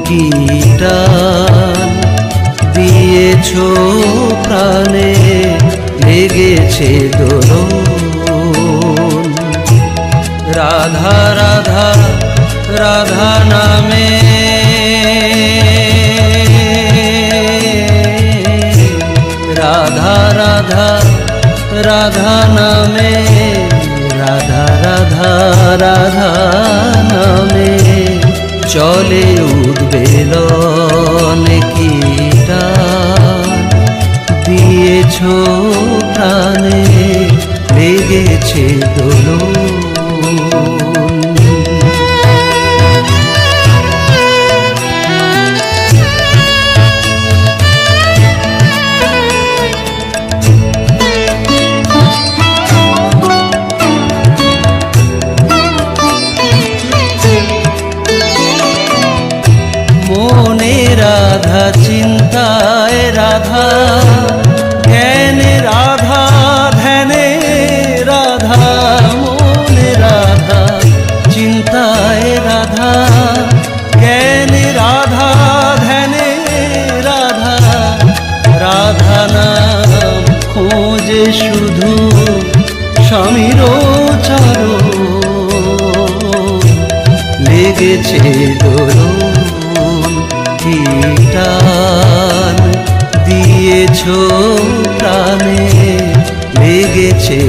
কি টান দিয়েছো প্রাণে, লেগেছে দোলন। রাধা রাধা রাধা নামে রাধা রাধা রাধা নামে, রাধা রাধা রাধা নামে চলে উদ্বেলন। কি টান দিয়েছো প্রাণে, লেগেছে দোলন। মনে রাধা, চিন্তায় রাধা, জ্ঞানে রাধা, ধ্যানে রাধা। মনে রাধা, চিন্তায় রাধা, জ্ঞানে রাধা, ধ্যানে রাধা। রাধা নাম খোঁজে শুধু স্বামীর চরণ, লেগেছে দোলন। কি টান দিয়েছো প্রাণে, লেগেছে